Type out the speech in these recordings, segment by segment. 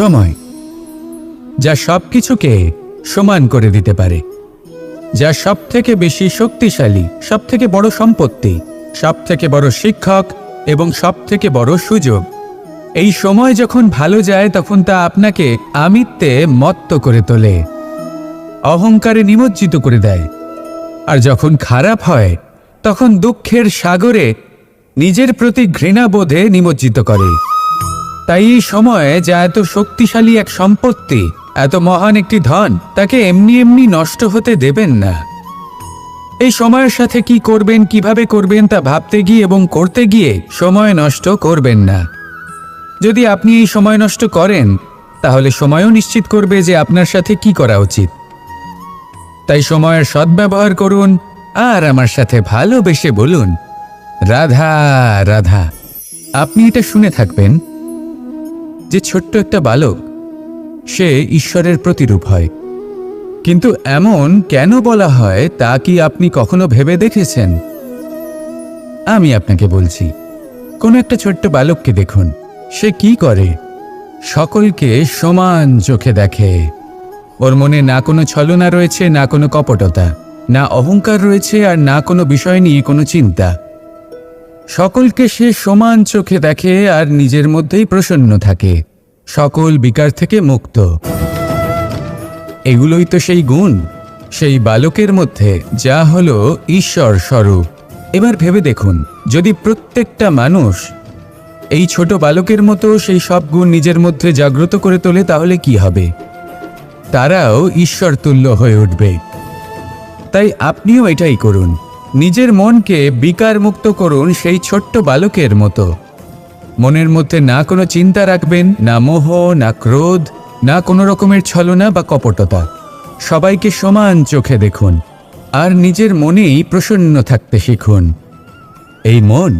সময়, যা সবকিছুকে সমান করে দিতে পারে, যা সব থেকে বেশি শক্তিশালী, সব থেকে বড় সম্পত্তি, সব থেকে বড় শিক্ষক এবং সব থেকে বড় সুযোগ। এই সময় যখন ভালো যায় তখন তা আপনাকে আমিত্বে মত্ত করে তোলে, অহংকারে নিমজ্জিত করে দেয়। আর যখন খারাপ হয় তখন দুঃখের সাগরে নিজের প্রতি ঘৃণাবোধে নিমজ্জিত করে। তাই এই সময়ে যা এত শক্তিশালী এক সম্পত্তি, এত মহান একটি ধন, তাকে এমনি এমনি নষ্ট হতে দেবেন না। এই সময়ের সাথে কি করবেন, কিভাবে করবেন তা ভাবতে গিয়ে এবং করতে গিয়ে সময় নষ্ট করবেন না। যদি আপনি এই সময় নষ্ট করেন তাহলে সময়ও নিশ্চিত করবে যে আপনার সাথে কি করা উচিত। তাই সময়ের সদ্ব্যবহার করুন আর আমার সাথে ভালোবেসে বলুন, রাধা রাধা। আপনি এটা শুনে থাকবেন যে ছোট্ট একটা বালক, সে ঈশ্বরের প্রতিরূপ হয়। কিন্তু এমন কেন বলা হয় তা কি আপনি কখনো ভেবে দেখেছেন? আমি আপনাকে বলছি, কোনো একটা ছোট্ট বালককে দেখুন, সে কি করে? সকলকে সমান চোখে দেখে। ওর মনে না কোনো ছলনা রয়েছে, না কোনো কপটতা, না অহংকার রয়েছে, আর না কোনো বিষয় নিয়ে কোনো চিন্তা। সকলকে সে সমান চোখে দেখে আর নিজের মধ্যেই প্রসন্ন থাকে, সকল বিকার থেকে মুক্ত। এগুলোই তো সেই গুণ, সেই বালকের মধ্যে যা হলো ঈশ্বর স্বরূপ। এবার ভেবে দেখুন, যদি প্রত্যেকটা মানুষ এই ছোট বালকের মতো সেই সব গুণ নিজের মধ্যে জাগ্রত করে তোলে তাহলে কি হবে? তারাও ঈশ্বর তুল্য হয়ে উঠবে। তাই আপনিও এটাই করুন, নিজের মনকে বিকার মুক্ত করুন সেই ছোট্ট বালকের মতো। মনের মধ্যে না কোনো চিন্তা রাখবেন, না মোহ, না ক্রোধ, না কোনো রকমের ছলনা বা কপটতা। সবাইকে সমান চোখে দেখুন আর নিজের মনেই প্রসন্ন থাকতে শিখুন। এই মন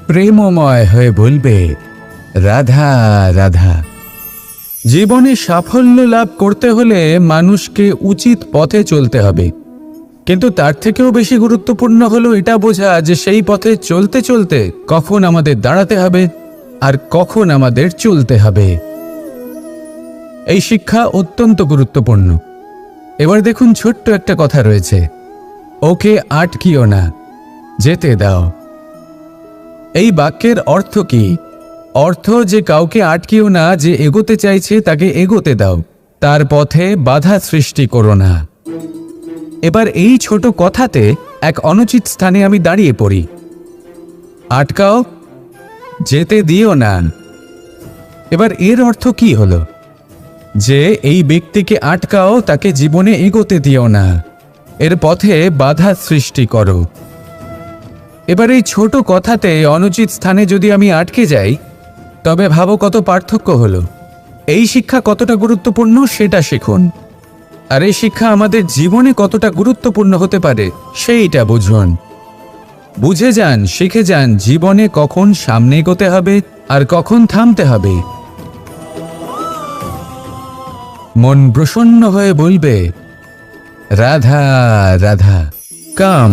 প্রেমময় হয়ে বলবে, রাধা রাধা। জীবনে সাফল্য লাভ করতে হলে মানুষকে উচিত পথে চলতে হবে, কিন্তু তার থেকেও বেশি গুরুত্বপূর্ণ হলো এটা বোঝা যে সেই পথে চলতে চলতে কখন আমাদের দাঁড়াতে হবে আর কখন আমাদের চলতে হবে। এই শিক্ষা অত্যন্ত গুরুত্বপূর্ণ। এবার দেখুন, ছোট্ট একটা কথা রয়েছে, ওকে আটকিও না, যেতে দাও। এই বাক্যের অর্থ কি? অর্থ যে কাউকে আটকিও না, যে এগোতে চাইছে তাকে এগোতে দাও, তার পথে বাধা সৃষ্টি করো না। এবার এই ছোট কথাতে এক অনুচিত স্থানে আমি দাঁড়িয়ে পড়ি। আটকাও, যেতে দিও না। এবার এর অর্থ কি হলো? যে এই ব্যক্তিকে আটকাও, তাকে জীবনে এগোতে দিও না, এর পথে বাধা সৃষ্টি করো। এবার এই ছোট কথাতে অনুচিত স্থানে যদি আমি আটকে যাই, তবে ভাবো কত পার্থক্য হলো। এই শিক্ষা কতটা গুরুত্বপূর্ণ সেটা শিখুন, আর এই শিক্ষা আমাদের জীবনে কতটা গুরুত্বপূর্ণ হতে পারে সেইটা বুঝুন। বুঝে যান, শিখে যান জীবনে কখন সামনে এগোতে হবে আর কখন থামতে হবে। মন প্রসন্ন হয়ে বলবে, রাধা রাধা। কাম,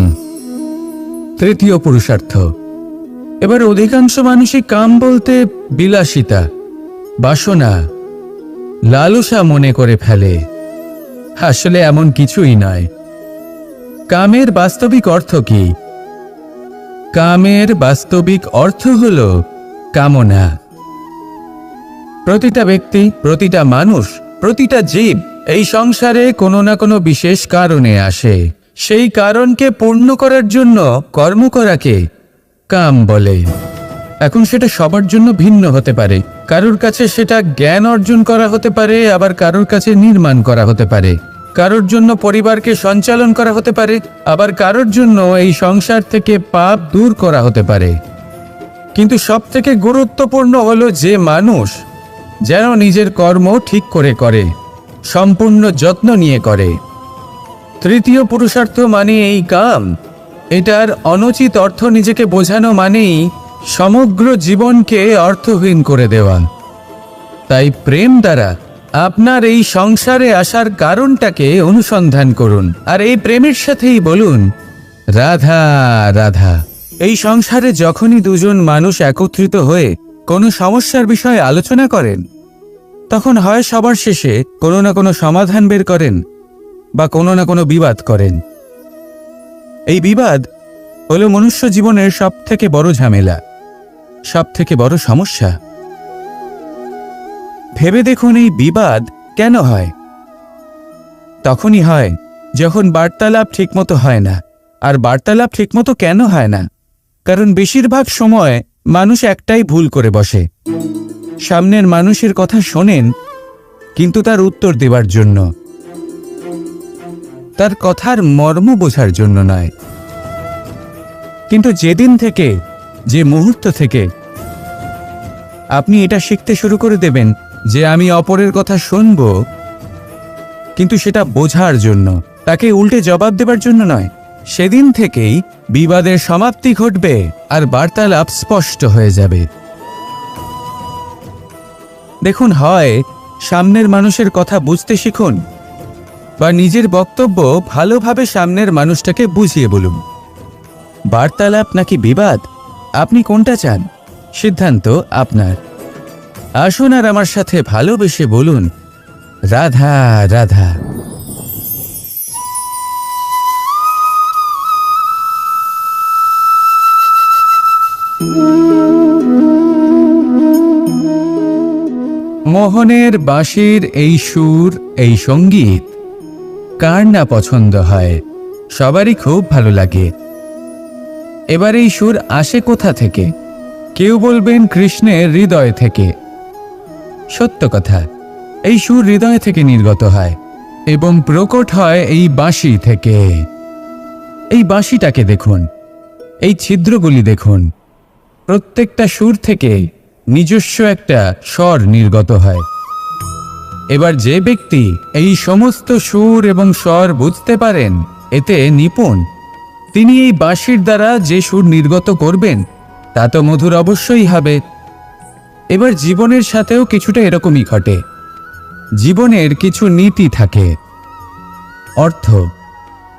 তৃতীয় পুরুষার্থ। এবার অধিকাংশ মানুষই কাম বলতে বিলাসিতা, বাসনা, লালসা মনে করে ফেলে। আসলে এমন কিছুই নয়। কামের বাস্তবিক অর্থ কি? কামের বাস্তবিক অর্থ হল কামনা। প্রতিটা ব্যক্তি, প্রতিটা মানুষ, প্রতিটা জীব এই সংসারে কোনো না কোনো বিশেষ কারণে আসে। সেই কারণকে পূর্ণ করার জন্য কর্ম করাকে কাম বলে। এখন সেটা সবার জন্য ভিন্ন হতে পারে। কারোর কাছে সেটা জ্ঞান অর্জন করা হতে পারে, আবার কারোর কাছে নির্মাণ করা হতে পারে। কারোর জন্য পরিবারকে সঞ্চালন করা হতে পারে, আবার কারোর জন্য এই সংসার থেকে পাপ দূর করা হতে পারে। কিন্তু সবথেকে গুরুত্বপূর্ণ হলো যে মানুষ যেন নিজের কর্ম ঠিক করে করে, সম্পূর্ণ যত্ন নিয়ে করে। তৃতীয় পুরুষার্থ মানে এই কাম। এটার অনুচিত অর্থ নিজেকে বোঝানো মানেই সমগ্র জীবনকে অর্থহীন করে দেওয়া। তাই প্রেম দ্বারা আপনার এই সংসারে আসার কারণটাকে অনুসন্ধান করুন, আর এই প্রেমের সাথেই বলুন, রাধা রাধা। এই সংসারে যখনই দুজন মানুষ একত্রিত হয়ে কোনো সমস্যার বিষয়ে আলোচনা করেন, তখন হয় সবার শেষে কোনো না কোনো সমাধান বের করেন বা কোনো না কোনো বিবাদ করেন। এই বিবাদ হলো মনুষ্য জীবনের সবথেকে বড় ঝামেলা, সবথেকে বড় সমস্যা। ভেবে দেখুন এই বিবাদ কেন হয়? তখনই হয় যখন বার্তালাপ ঠিকমতো হয় না। আর বার্তালাপ ঠিকমতো কেন হয় না? কারণ বেশিরভাগ সময় মানুষ একটাই ভুল করে বসে। সামনের মানুষের কথা শোনেন, কিন্তু তার উত্তর দেবার জন্য, তার কথার মর্ম বোঝার জন্য নয়। কিন্তু যেদিন থেকে, যে মুহূর্ত থেকে আপনি এটা শিখতে শুরু করে দেবেন যে আমি অপরের কথা শুনব, কিন্তু সেটা বোঝার জন্য, তাকে উল্টে জবাব দেবার জন্য নয়, সেদিন থেকেই বিবাদের সমাপ্তি ঘটবে আর বার্তালাপ স্পষ্ট হয়ে যাবে। দেখুন, হয় সামনের মানুষের কথা বুঝতে শিখুন বা নিজের বক্তব্য ভালোভাবে সামনের মানুষটাকে বুঝিয়ে বলুন। বার্তালাপ নাকি বিবাদ, আপনি কোনটা চান? সিদ্ধান্ত আপনার। আসুন আর আমার সাথে ভালোবেসে বলুন, রাধা রাধা। মোহনের বাঁশির এই সুর, এই সঙ্গীত কার না পছন্দ হয়? সবারই খুব ভালো লাগে। এবার এই সুর আসে কোথা থেকে? কেউ বলবেন কৃষ্ণের হৃদয় থেকে। সত্য কথা, এই সুর হৃদয় থেকে নির্গত হয় এবং প্রকট হয় এই বাঁশি থেকে। এই বাঁশিটাকে দেখুন, এই ছিদ্রগুলি দেখুন, প্রত্যেকটা সুর থেকে নিজস্ব একটা স্বর নির্গত হয়। এবার যে ব্যক্তি এই সমস্ত সুর এবং স্বর বুঝতে পারেন, এতে নিপুণ, তিনি এই বাঁশির দ্বারা যে সুর নির্গত করবেন তা তো মধুর অবশ্যই হবে। এবার জীবনের সাথেও কিছুটা এরকমই ঘটে। জীবনের কিছু নীতি থাকে, অর্থ,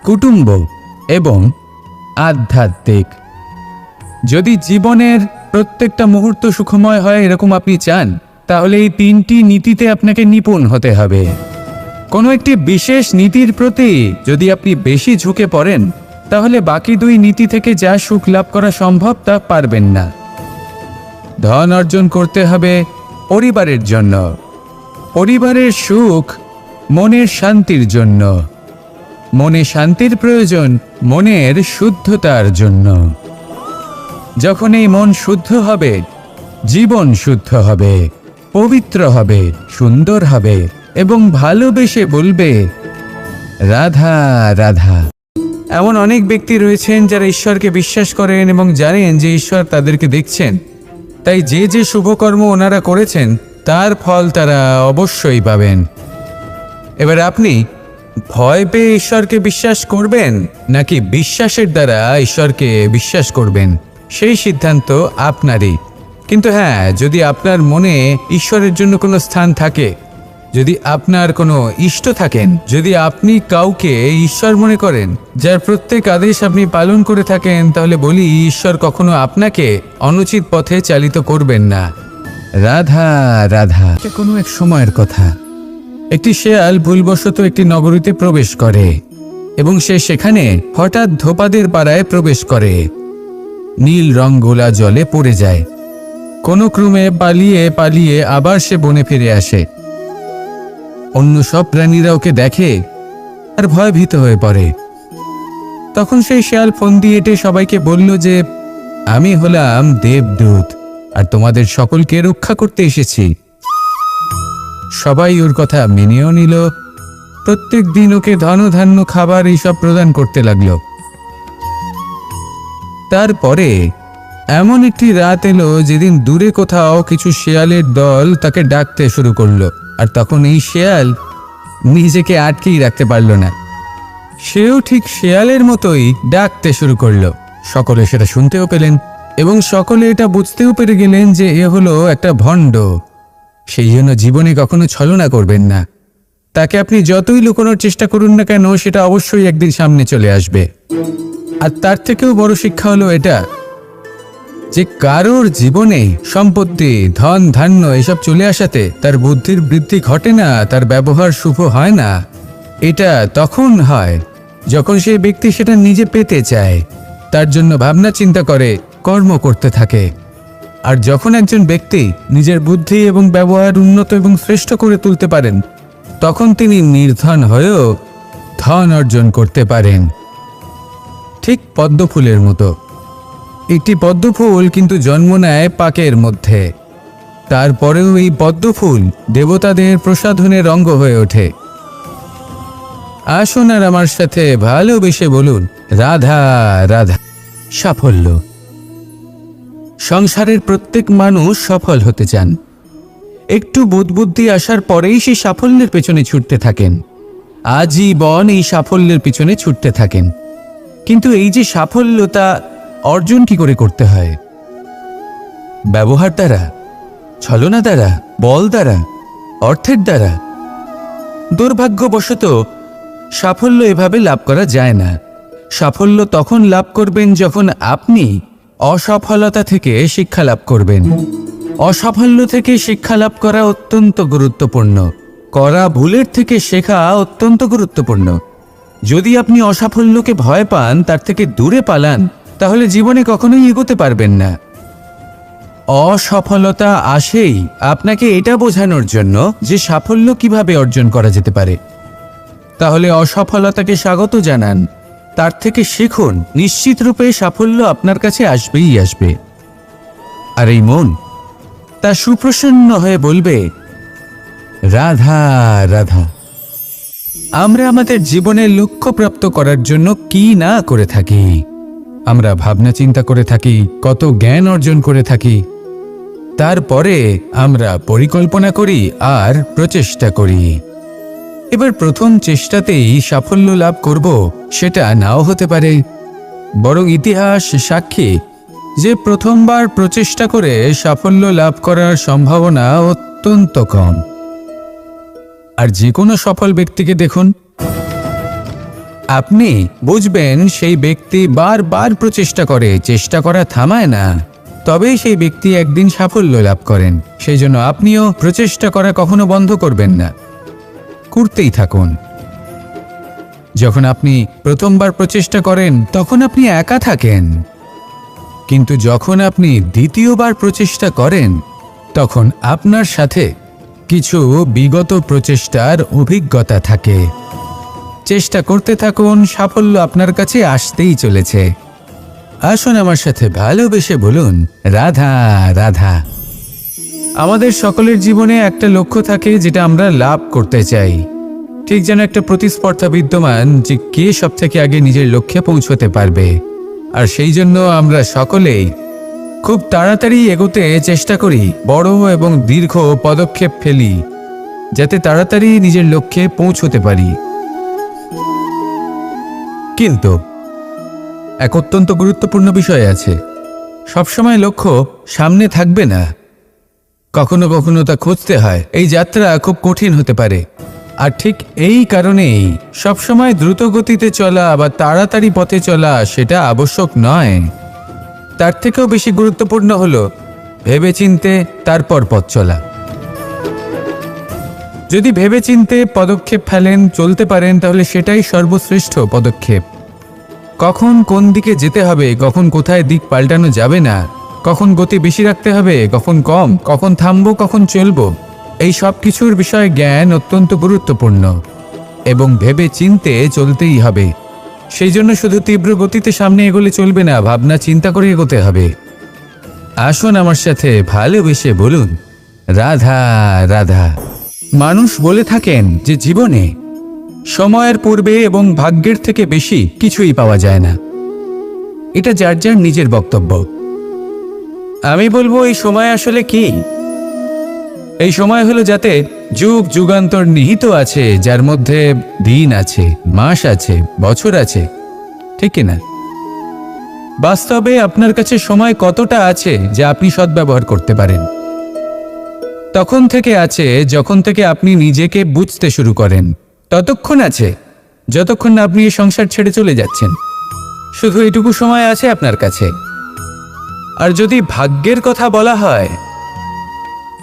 কুটুম্ব এবং আধ্যাত্মিক। যদি জীবনের প্রত্যেকটা মুহূর্ত সুখময় হয় এরকম আপনি চান, তাহলে এই তিনটি নীতিতে আপনাকে নিপুণ হতে হবে। কোনো একটি বিশেষ নীতির প্রতি যদি আপনি বেশি ঝুঁকে পড়েন, তাহলে বাকি দুই নীতি থেকে যা সুখ লাভ করা সম্ভব তা পারবেন না। ধন অর্জন করতে হবে পরিবারের জন্য, পরিবারের সুখ মনের শান্তির জন্য, মনে শান্তির প্রয়োজন মনের শুদ্ধতার জন্য। যখন এই মন শুদ্ধ হবে, জীবন শুদ্ধ হবে, পবিত্র হবে, সুন্দর হবে এবং ভালোবেসে বলবে রাধা রাধা। এমন অনেক ব্যক্তি রয়েছেন যারা ঈশ্বরকে বিশ্বাস করেন এবং জানেন যে ঈশ্বর তাদেরকে দেখছেন, তাই যে যে শুভকর্ম ওনারা করেছেন তার ফল তারা অবশ্যই পাবেন। এবার আপনি ভয় পেয়ে ঈশ্বরকে বিশ্বাস করবেন নাকি বিশ্বাসের দ্বারা ঈশ্বরকে বিশ্বাস করবেন, সেই সিদ্ধান্ত আপনারই। কিন্তু হ্যাঁ, যদি আপনার মনে ঈশ্বরের জন্য কোনো স্থান থাকে, যদি আপনার কোনো ইষ্ট থাকেন, যদি আপনি কাউকে ঈশ্বর মনে করেন, যার প্রত্যেক আদেশ আপনি পালন করে থাকেন, তাহলে বলি ঈশ্বর কখনো আপনাকে অনুচিত পথে চালিত করবেন না। রাধা রাধা। কোনো এক সময়ের কথা, একটি শেয়াল ভুলবশত একটি নগরীতে প্রবেশ করে এবং সে সেখানে হঠাৎ ধোপাদের পাড়ায় প্রবেশ করে। নীল রং গোলা জলে পড়ে যায়। কোনো ক্রমে পালিয়ে পালিয়ে আবার সে বনে ফিরে আসে। অন্য সব প্রাণীরা ওকে দেখে আর ভয়ভীত হয়ে পড়ে। তখন সেই শেয়াল ফোন দিয়ে এটে সবাইকে বলল যে আমি হলাম দেবদূত আর তোমাদের সকলকে রক্ষা করতে এসেছি। সবাই ওর কথা মেনেও নিল। প্রত্যেক দিন ওকে ধনধান্য খাবার এইসব প্রদান করতে লাগলো। তারপরে এমন একটি রাত এলো যেদিন দূরে কোথাও কিছু শেয়ালের দল তাকে ডাকতে শুরু করলো। আর তখন এই শেয়াল নিজেকে আটকেই রাখতে পারল না, সেও ঠিক শেয়ালের মতোই ডাকতে শুরু করলো। সকলে সেটা শুনতেও পেলেন এবং সকলে এটা বুঝতেও পেরে গেলেন যে এ হলো একটা ভণ্ড। সেই জন্য জীবনে কখনো ছলনা করবেন না। তাকে আপনি যতই লুকোনোর চেষ্টা করুন না কেন, সেটা অবশ্যই একদিন সামনে চলে আসবে। আর তার থেকেও বড় শিক্ষা হলো এটা যে কারোর জীবনে সম্পত্তি, ধন ধান্য এসব চলে আসাতে তার বুদ্ধির বৃদ্ধি ঘটে না, তার ব্যবহার শুভ হয় না, এটা তখন হয় যখন সেই ব্যক্তি সেটা নিজে পেতে চায়, তার জন্য ভাবনা চিন্তা করে, কর্ম করতে থাকে। আর যখন একজন ব্যক্তি নিজের বুদ্ধি এবং ব্যবহার উন্নত এবং শ্রেষ্ঠ করে তুলতে পারেন, তখন তিনি নির্ধন হয়েও ধন অর্জন করতে পারেন। ঠিক পদ্মফুলের মতো। একটি পদ্মফুল কিন্তু জন্ম নেয় পাকের মধ্যে, তারপরেও এই পদ্মফুল দেবতাদের প্রসাধনের অঙ্গ হয়ে ওঠে। আসুন আর আমার সাথে ভালোবেসে বলুন, রাধা রাধা। সাফল্য। সংসারের প্রত্যেক মানুষ সফল হতে চান। একটু বুদ্বুদ্ধি আসার পরেই সেই সাফল্যের পেছনে ছুটতে থাকেন, আজীবন এই সাফল্যের পিছনে ছুটতে থাকেন। কিন্তু এই যে সাফল্য, তা অর্জন কি করে করতে হয়? ব্যবহার দ্বারা, ছলনা দ্বারা, বল দ্বারা, অর্থের দ্বারা? দুর্ভাগ্যবশত সাফল্য এভাবে লাভ করা যায় না। সাফল্য তখন লাভ করবেন যখন আপনি অসফলতা থেকে শিক্ষা লাভ করবেন। অসাফল্য থেকে শিক্ষা লাভ করা অত্যন্ত গুরুত্বপূর্ণ। করা ভুলের থেকে শেখা অত্যন্ত গুরুত্বপূর্ণ। যদি আপনি অসাফল্যকে ভয় পান, তার থেকে দূরে পালান, তাহলে জীবনে কখনোই এগোতে পারবেন না। অসফলতা আসেই আপনাকে এটা বোঝানোর জন্য যে সাফল্য কিভাবে অর্জন করা যেতে পারে। তাহলে অসফলতাকে স্বাগত জানান, তার থেকে শিখুন। নিশ্চিত রূপে সাফল্য আপনার কাছে আসবেই আসবে। আর এই মন তা সুপ্রসন্ন হয়ে বলবে, রাধা রাধা। আমরা আমাদের জীবনের লক্ষ্য প্রাপ্ত করার জন্য কি না করে থাকি। আমরা ভাবনা চিন্তা করে থাকি, কত জ্ঞান অর্জন করে থাকি, তারপরে আমরা পরিকল্পনা করি আর প্রচেষ্টা করি। এবার প্রথম চেষ্টাতেই সাফল্য লাভ করব সেটা নাও হতে পারে, বরং ইতিহাস সাক্ষী যে প্রথমবার প্রচেষ্টা করে সাফল্য লাভ করার সম্ভাবনা অত্যন্ত কম। আর যে কোনো সফল ব্যক্তিকে দেখুন, আপনি বুঝবেন সেই ব্যক্তি বারবার প্রচেষ্টা করে, চেষ্টা করা থামায় না, তবেই সেই ব্যক্তি একদিন সাফল্য লাভ করেন। সেই জন্য আপনিও প্রচেষ্টা করা কখনো বন্ধ করবেন না, করতেই থাকুন। যখন আপনি প্রথমবার প্রচেষ্টা করেন তখন আপনি একা থাকেন, কিন্তু যখন আপনি দ্বিতীয়বার প্রচেষ্টা করেন তখন আপনার সাথে কিছু বিগত প্রচেষ্টার অভিজ্ঞতা থাকে। চেষ্টা করতে থাকুন, সাফল্য আপনার কাছে আসতেই চলেছে। আসুন আমার সাথে ভালোবেসে বলুন, রাধা রাধা। আমাদের সকলের জীবনে একটা লক্ষ্য থাকে যেটা আমরা লাভ করতে চাই। ঠিক যেন একটা প্রতিস্পর্ধা বিদ্যমান যে কে সব থেকে আগে নিজের লক্ষ্যে পৌঁছতে পারবে। আর সেই জন্য আমরা সকলেই খুব তাড়াতাড়ি এগোতে চেষ্টা করি, বড় এবং দীর্ঘ পদক্ষেপ ফেলি, যাতে তাড়াতাড়ি নিজের লক্ষ্যে পৌঁছতে পারি। কিন্তু এক অত্যন্ত গুরুত্বপূর্ণ বিষয় আছে, সবসময় লক্ষ্য সামনে থাকবে না, কখনো কখনো তা খুঁজতে হয়। এই যাত্রা খুব কঠিন হতে পারে। আর ঠিক এই কারণেই সবসময় দ্রুত গতিতে চলা বা তাড়াতাড়ি পথে চলা সেটা আবশ্যক নয়। তার থেকেও বেশি গুরুত্বপূর্ণ হলো ভেবেচিন্তে তারপর পথ চলা। যদি ভেবেচিন্তে পদক্ষেপ ফেলেন, চলতে পারেন, তাহলে সেটাই সর্বশ্রেষ্ঠ পদক্ষেপ। কখন কোন দিকে যেতে হবে, কখন কোথায় দিক পাল্টানো যাবে না, কখন গতি বেশি রাখতে হবে, কখন কম, কখন থামবো, কখন চলবো, এই সব কিছুর বিষয়ে জ্ঞান অত্যন্ত গুরুত্বপূর্ণ এবং ভেবে চিন্তে চলতেই হবে। সেই জন্য শুধু তীব্র গতিতে সামনে এগোলে চলবে না, ভাবনা চিন্তা করে এগোতে হবে। আসুন আমার সাথে ভালোবেসে বলুন, রাধা রাধা। মানুষ বলে থাকেন যে জীবনে সময়ের পূর্বে এবং ভাগ্যের থেকে বেশি কিছুই পাওয়া যায় না। এটা যার যার নিজের বক্তব্য। আমি বলবো এই সময় আসলে কি? এই সময় হলো যাতে যুগ যুগান্তর নিহিত আছে, যার মধ্যে দিন আছে, মাস আছে, বছর আছে, ঠিক কিনা? বাস্তবে আপনার কাছে সময় কতটা আছে যা আপনি সদ্ব্যবহার করতে পারেন? তখন থেকে আছে যখন থেকে আপনি নিজেকে বুঝতে শুরু করেন, ততক্ষণ আছে যতক্ষণ না আপনি এই সংসার ছেড়ে চলে যাচ্ছেন। শুধু এটুকু সময় আছে আপনার কাছে। আর যদি ভাগ্যের কথা বলা হয়,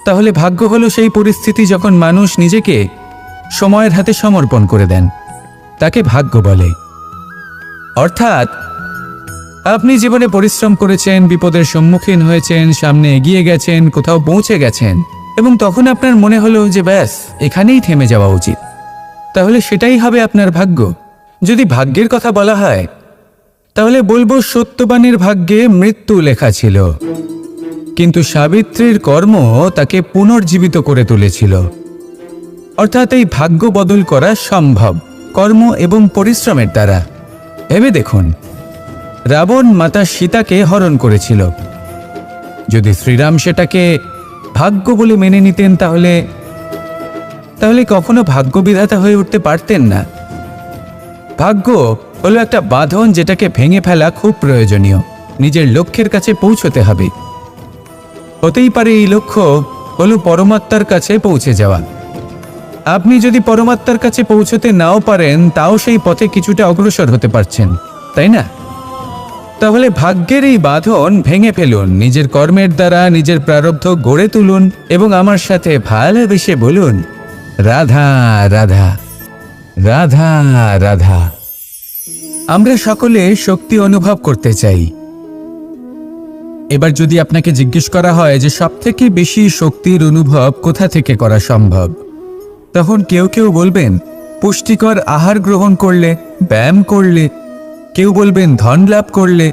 তাহলে ভাগ্য হলো সেই পরিস্থিতি যখন মানুষ নিজেকে সময়ের হাতে সমর্পণ করে দেন, তাকে ভাগ্য বলে। অর্থাৎ আপনি জীবনে পরিশ্রম করেছেন, বিপদের সম্মুখীন হয়েছেন, সামনে এগিয়ে গেছেন, কোথাও পৌঁছে গেছেন, এবং তখন আপনার মনে হলো যে ব্যাস এখানেই থেমে যাওয়া উচিত, তাহলে সেটাই হবে আপনার ভাগ্য। যদি ভাগ্যের কথা বলা হয়, তাহলে বলবো সত্যবানের ভাগ্যে মৃত্যু লেখা ছিল, কিন্তু সাবিত্রীর কর্ম তাকে পুনর্জীবিত করে তুলেছিল। অর্থাৎ এই ভাগ্য বদল করা সম্ভব কর্ম এবং পরিশ্রমের দ্বারা। ভেবে দেখুন, রাবণ মাতা সীতাকে হরণ করেছিল। যদি শ্রীরাম সেটাকে ভাগ্য বলে মেনে নিতেন, তাহলে কখনো ভাগ্য বিধাতা হয়ে উঠতে পারতেন না। ভাগ্য হলো একটা বাঁধন, যেটাকে ভেঙে ফেলা খুব প্রয়োজনীয়। নিজের লক্ষ্যের কাছে পৌঁছতে হবে। হতেই পারে এই লক্ষ্য হলো পরমাত্মার কাছে পৌঁছে যাওয়া। আপনি যদি পরমাত্মার কাছে পৌঁছতে নাও পারেন, তাও সেই পথে কিছুটা অগ্রসর হতে পারছেন, তাই না? তাহলে ভাগ্যের এই বাঁধন ভেঙে ফেলুন, নিজের কর্মের দ্বারা নিজের প্রারব্ধ গড়ে তুলুন এবং আমার সাথে ভালোবেসে বলুন, রাধা রাধা, রাধা রাধা। আমরা সকলে শক্তি অনুভব করতে চাই। এবার যদি আপনাকে জিজ্ঞেস করা হয় যে সবথেকে বেশি শক্তির অনুভব কোথা থেকে করা সম্ভব, তখন কেউ কেউ বলবেন পুষ্টিকর আহার গ্রহণ করলে, ব্যায়াম করলে, কেউ বলবেন ধন লাভ করলে,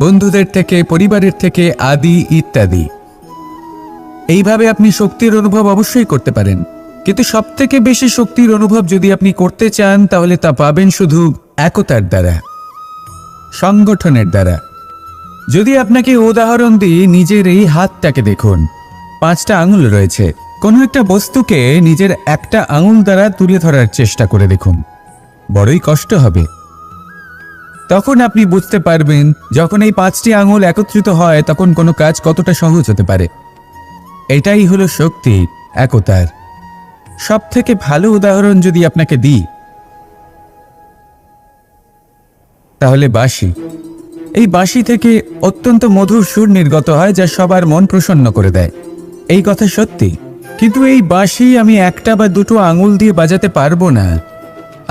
বন্ধুদের থেকে, পরিবারের থেকে, আদি ইত্যাদি। এইভাবে আপনি শক্তির অনুভব অবশ্যই করতে পারেন, কিন্তু সবথেকে বেশি শক্তির অনুভব যদি আপনি করতে চান, তাহলে তা পাবেন শুধু একতার দ্বারা, সংগঠনের দ্বারা। যদি আপনাকে উদাহরণ দিই, নিজের এই হাতটাকে দেখুন, 5টা আঙুল রয়েছে। কোনো একটা বস্তুকে নিজের একটা আঙুল দ্বারা তুলে ধরার চেষ্টা করে দেখুন, বড়ই কষ্ট হবে। তখন আপনি বুঝতে পারবেন, যখন এই 5টি আঙুল একত্রিত হয়, তখন কোনো কাজ কতটা সহজ হতে পারে। এটাই হলো শক্তি, একতার। সব থেকে ভালো উদাহরণ যদি আপনাকে দিই, তাহলে বাঁশি। এই বাঁশি থেকে অত্যন্ত মধুর সুর নির্গত হয়, যা সবার মন প্রসন্ন করে দেয়। এই কথা সত্যি, কিন্তু এই বাঁশি আমি একটা বা দুটো আঙুল দিয়ে বাজাতে পারবো না।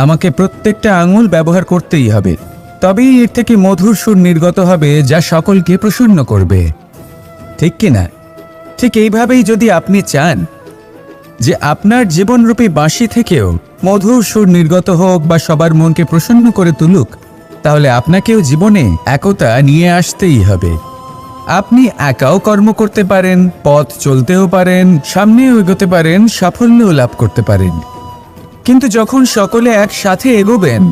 আমাকে প্রত্যেকটা আঙুল ব্যবহার করতেই হবে, তবেই এর থেকে মধুর সুর নির্গত হবে, যা সকলকে প্রসন্ন করবে। ঠিক কিনা? ঠিক এইভাবেই যদি আপনি চান যে আপনার জীবনরূপী বাঁশি থেকেও মধুর সুর নির্গত হোক বা সবার মনকে প্রসন্ন করে তুলুক, তাহলে আপনাকেও জীবনে একতা নিয়ে আসতেই হবে। আপনি একাও কর্ম করতে পারেন, পথ চলতেও পারেন, সামনেও এগোতে পারেন, সাফল্যও লাভ করতে পারেন। কিন্তু যখন সকলে একসাথে এগোবেন,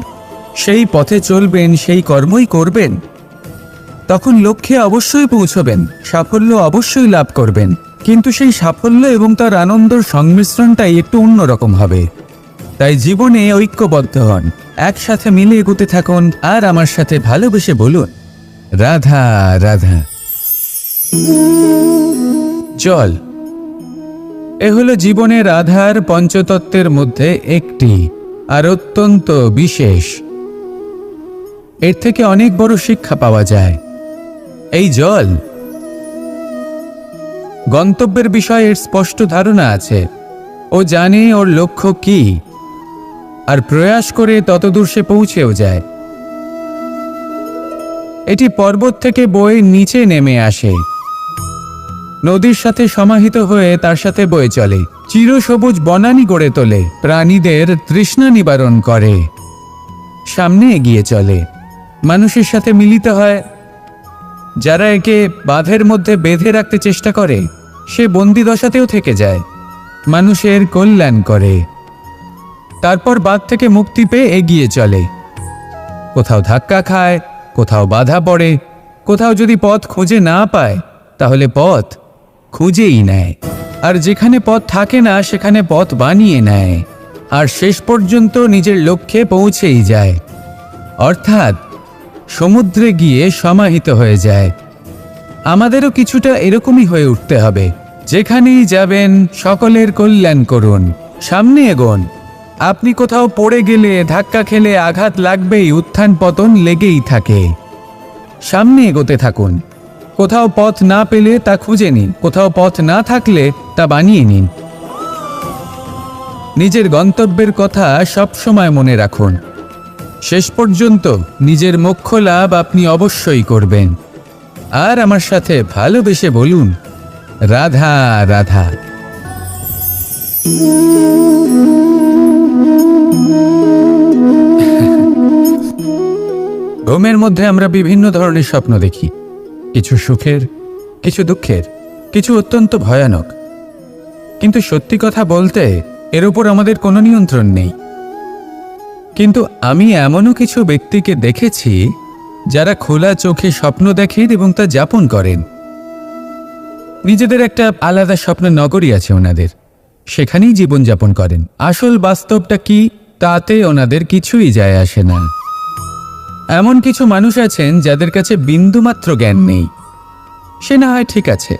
সেই পথে চলবেন, সেই কর্মই করবেন, তখন লক্ষ্যে অবশ্যই পৌঁছবেন, সাফল্য অবশ্যই লাভ করবেন। কিন্তু সেই সাফল্য এবং তার আনন্দের সংমিশ্রণটাই একটু অন্যরকম হবে। তাই জীবনে ঐক্যবদ্ধ হন, একসাথে মিলে এগোতে থাকুন, আর আমার সাথে ভালোবেসে বলুন, রাধা রাধা। জল, এ হলো জীবনের আধার, পঞ্চতত্ত্বের মধ্যে একটি, আর অত্যন্ত বিশেষ। এর থেকে অনেক বড় শিক্ষা পাওয়া যায়। এই জল গন্তব্যের বিষয়ে এর স্পষ্ট ধারণা আছে। ও জানে ওর লক্ষ্য কি, আর প্রয়াস করে ততদূর সে পৌঁছেও যায়। এটি পর্বত থেকে বয়ে নিচে নেমে আসে, নদীর সাথে সমাহিত হয়ে তার সাথে বয়ে চলে, চিরসবুজ বনানী গড়ে তোলে, প্রাণীদের তৃষ্ণা নিবারণ করে, সামনে এগিয়ে চলে, মানুষের সাথে মিলিত হয়। যারা একে বাঁধের মধ্যে বেঁধে রাখতে চেষ্টা করে, সে বন্দি দশাতেও থেকে যায়, মানুষের কল্যাণ করে। তারপর বাঁধ থেকে মুক্তি পেয়ে এগিয়ে চলে, কোথাও ধাক্কা খায়, কোথাও বাধা পড়ে, কোথাও যদি পথ খুঁজে না পায়, তাহলে পথ খুঁজেই নেয়, আর যেখানে পথ থাকে না সেখানে পথ বানিয়ে নেয়, আর শেষ পর্যন্ত নিজের লক্ষ্যে পৌঁছেই যায়। অর্থাৎ সমুদ্রে গিয়ে সমাহিত হয়ে যায়। আমাদেরও কিছুটা এরকমই হয়ে উঠতে হবে। যেখানেই যাবেন সকলের কল্যাণ করুন, সামনে এগোন। আপনি কোথাও পড়ে গেলে, ধাক্কা খেলে আঘাত লাগবেই, উত্থান পতন লেগেই থাকে। সামনে এগোতে থাকুন, কোথাও পথ না পেলে তা খুঁজে নিন, কোথাও পথ না থাকলে তা বানিয়ে নিন। নিজের গন্তব্যের কথা সব সময় মনে রাখুন। শেষ পর্যন্ত নিজের মোক্ষ লাভ আপনি অবশ্যই করবেন। আর আমার সাথে ভালোবেসে বলুন, রাধা রাধা। ঘুমের মধ্যে আমরা বিভিন্ন ধরনের স্বপ্ন দেখি, কিছু সুখের, কিছু দুঃখের, কিছু অত্যন্ত ভয়ানক। কিন্তু সত্যি কথা বলতে এর উপর আমাদের কোনো নিয়ন্ত্রণ নেই। কিন্তু আমি এমনও কিছু ব্যক্তিকে দেখেছি যারা খোলা চোখে স্বপ্ন দেখেন এবং তা যাপন করেন। নিজেদের একটা আলাদা স্বপ্নের নগরী আছে ওনাদের, সেখানেই জীবনযাপন করেন। আসল বাস্তবটা কি তাতে ওনাদের কিছুই যায় আসে না। এমন কিছু মানুষ আছেন যাদের কাছে বিন্দুমাত্র জ্ঞান নেই, সে না হয় ঠিক আছে,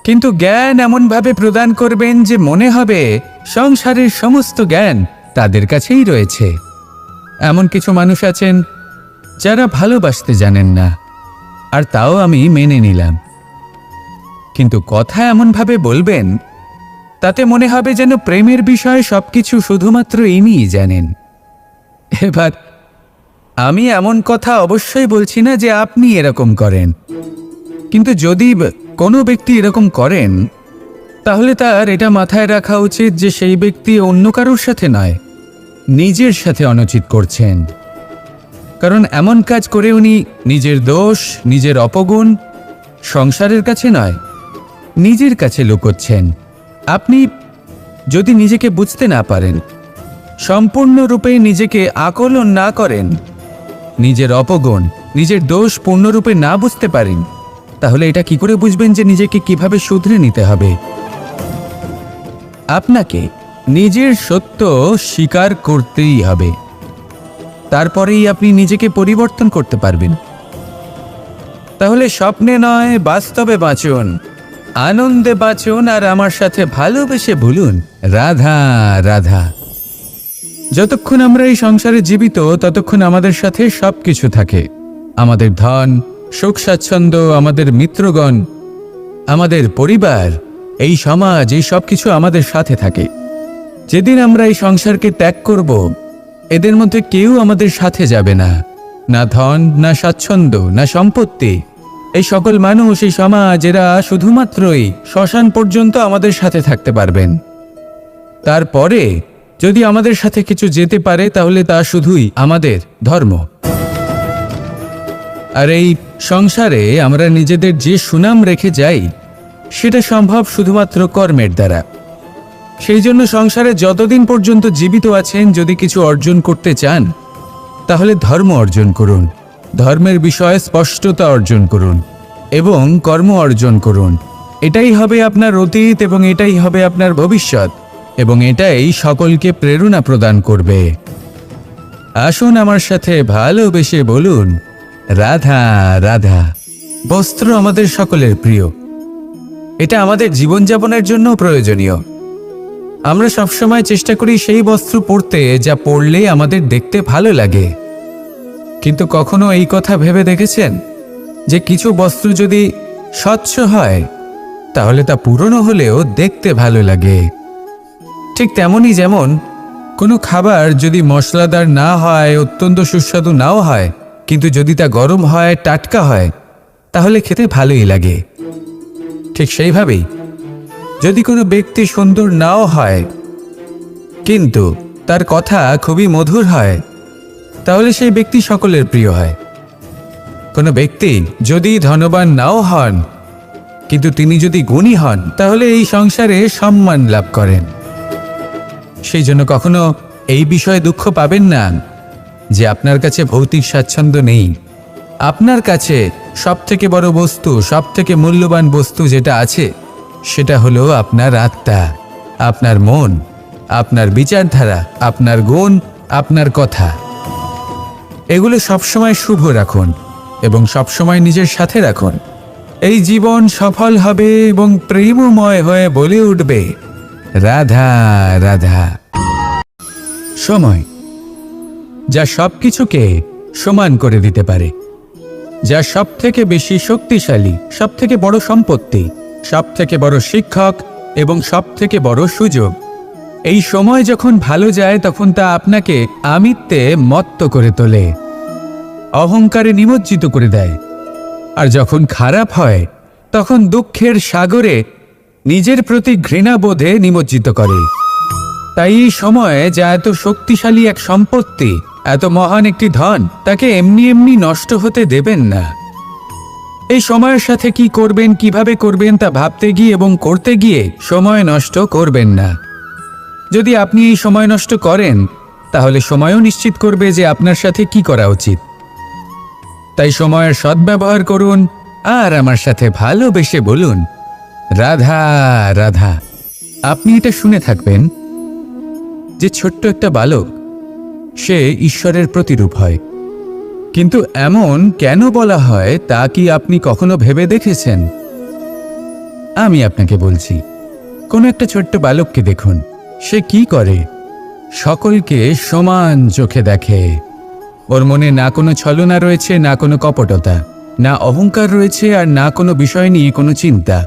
কিন্তু জ্ঞান এমনভাবে প্রদান করবেন যে মনে হবে সংসারের সমস্ত জ্ঞান তাদের কাছেই রয়েছে। এমন কিছু মানুষ আছেন যারা ভালোবাসতে জানেন না, আর তাও আমি মেনে নিলাম। কিন্তু কথা এমনভাবে বলবেন তাতে মনে হবে যেন প্রেমের বিষয়ে সবকিছু শুধুমাত্র ইনিই জানেন। এবার আমি এমন কথা অবশ্যই বলছি না যে আপনি এরকম করেন, কিন্তু যদি কোনো ব্যক্তি এরকম করেন তাহলে তার এটা মাথায় রাখা উচিত যে সেই ব্যক্তি অন্য কারোর সাথে নয়, নিজের সাথে অনুচিত করছেন। কারণ এমন কাজ করে উনি নিজের দোষ, নিজের অপগুণ সংসারের কাছে নয়, নিজের কাছে লুকোচ্ছেন। আপনি যদি নিজেকে বুঝতে না পারেন, সম্পূর্ণরূপে নিজেকে আকলন না করেন, নিজের অপগুণ, নিজের দোষ পূর্ণরূপে না বুঝতে পারেন, তাহলে এটা কি করে বুঝবেন যে নিজেকে কিভাবে শুধরে নিতে হবে? আপনাকে নিজের সত্য স্বীকার করতেই হবে, তারপরেই আপনি নিজেকে পরিবর্তন করতে পারবেন। তাহলে স্বপ্নে নয়, বাস্তবে বাঁচুন, আনন্দে বাঁচুন, আর আমার সাথে ভালোবেসে বলুন, রাধা রাধা। যতক্ষণ আমরা এই সংসারে জীবিত ততক্ষণ আমাদের সাথে সবকিছু থাকে। আমাদের ধন, সুখ স্বাচ্ছন্দ্য, আমাদের মিত্রগণ, আমাদের পরিবার, এই সমাজ, এই সব কিছু আমাদের সাথে থাকে। যেদিন আমরা এই সংসারকে ত্যাগ করব, এদের মধ্যে কেউ আমাদের সাথে যাবে না, না ধন, না স্বাচ্ছন্দ্য, না সম্পত্তি। এই সকল মানুষ, এই সমাজ, এরা শুধুমাত্রই শ্মশান পর্যন্ত আমাদের সাথে থাকতে পারবেন। তারপরে যদি আমাদের সাথে কিছু যেতে পারে তাহলে তা শুধুই আমাদের ধর্ম। আর এই সংসারে আমরা নিজেদের যে সুনাম রেখে যাই সেটা সম্ভব শুধুমাত্র কর্মের দ্বারা। সেই জন্য সংসারে যতদিন পর্যন্ত জীবিত আছেন, যদি কিছু অর্জন করতে চান তাহলে ধর্ম অর্জন করুন, ধর্মের বিষয়ে স্পষ্টতা অর্জন করুন এবং কর্ম অর্জন করুন। এটাই হবে আপনার অতীত এবং এটাই হবে আপনার ভবিষ্যৎ, এবং এটাই সকলকে প্রেরণা প্রদান করবে। আসুন আমার সাথে ভালোবেসে বলুন, রাধা রাধা। বস্ত্র আমাদের সকলের প্রিয়, এটা আমাদের জীবনযাপনের জন্য প্রয়োজনীয়। আমরা সবসময় চেষ্টা করি সেই বস্ত্র পরতে যা পরলে আমাদের দেখতে ভালো লাগে। কিন্তু কখনো এই কথা ভেবে দেখেছেন যে কিছু বস্ত্র যদি স্বচ্ছ হয় তাহলে তা পুরনো হলেও দেখতে ভালো লাগে? ঠিক তেমনই যেমন কোনো খাবার যদি মশলাদার না হয়, অত্যন্ত সুস্বাদু নাও হয়, কিন্তু যদি তা গরম হয়, টাটকা হয়, তাহলে খেতে ভালোই লাগে। ঠিক সেইভাবেই যদি কোনো ব্যক্তি সুন্দর নাও হয় কিন্তু তার কথা খুবই মধুর হয়, তাহলে সেই ব্যক্তি সকলের প্রিয় হয়। কোনো ব্যক্তি যদি ধনবান নাও হন কিন্তু তিনি যদি গুণী হন, তাহলে এই সংসারে সম্মান লাভ করেন। সেই জন্য কখনো এই বিষয়ে দুঃখ পাবেন না যে আপনার কাছে ভৌতিক স্বাচ্ছন্দ্য নেই। আপনার কাছে সবথেকে বড় বস্তু, সবথেকে মূল্যবান বস্তু যেটা আছে সেটা হলো আপনার আত্মা, আপনার মন, আপনার বিচারধারা, আপনার গুণ, আপনার কথা। এগুলো সবসময় শুভ রাখুন এবং সবসময় নিজের সাথে রাখুন। এই জীবন সফল হবে এবং প্রেমময় হয়ে বলে উঠবে, রাধা রাধা। সময় যা সবকিছুকে সমান করে দিতে পারে, যা সবথেকে বেশি শক্তিশালী, সবথেকে বড় সম্পত্তি, সবথেকে বড় শিক্ষক এবং সবথেকে বড় সুযোগ। এই সময় যখন ভালো যায় তখন তা আপনাকে আমিত্বে মত্ত করে তোলে, অহংকারে নিমজ্জিত করে দেয়। আর যখন খারাপ হয় তখন দুঃখের সাগরে নিজের প্রতি ঘৃণাবোধে নিমজ্জিত করে। তাই এই সময়ে যা এত শক্তিশালী এক সম্পত্তি, এত মহান একটি ধন, তাকে এমনি এমনি নষ্ট হতে দেবেন না। এই সময়ের সাথে কি করবেন, কিভাবে করবেন তা ভাবতে গিয়ে এবং করতে গিয়ে সময় নষ্ট করবেন না। যদি আপনি এই সময় নষ্ট করেন তাহলে সময়ও নিশ্চিত করবে যে আপনার সাথে কি করা উচিত। তাই সময়ের সদ্ব্যবহার করুন আর আমার সাথে ভালোবেসে বলুন, রাধা রাধা। আপনি এটা শুনে থাকবেন যে ছোট্ট একটা বালক, সে ঈশ্বরের প্রতিরূপ হয়। কিন্তু এমন কেন বলা হয় তা কি আপনি কখনো ভেবে দেখেছেন? আমি আপনাকে বলছি, কোনো একটা ছোট্ট বালককে দেখুন, সে কি করে? সকলকে সমান চোখে দেখে। ওর মনে না কোনো ছলনা রয়েছে, না কোনো কপটতা, না অহংকার রয়েছে, আর না কোনো বিষয় নিয়ে কোনো চিন্তা।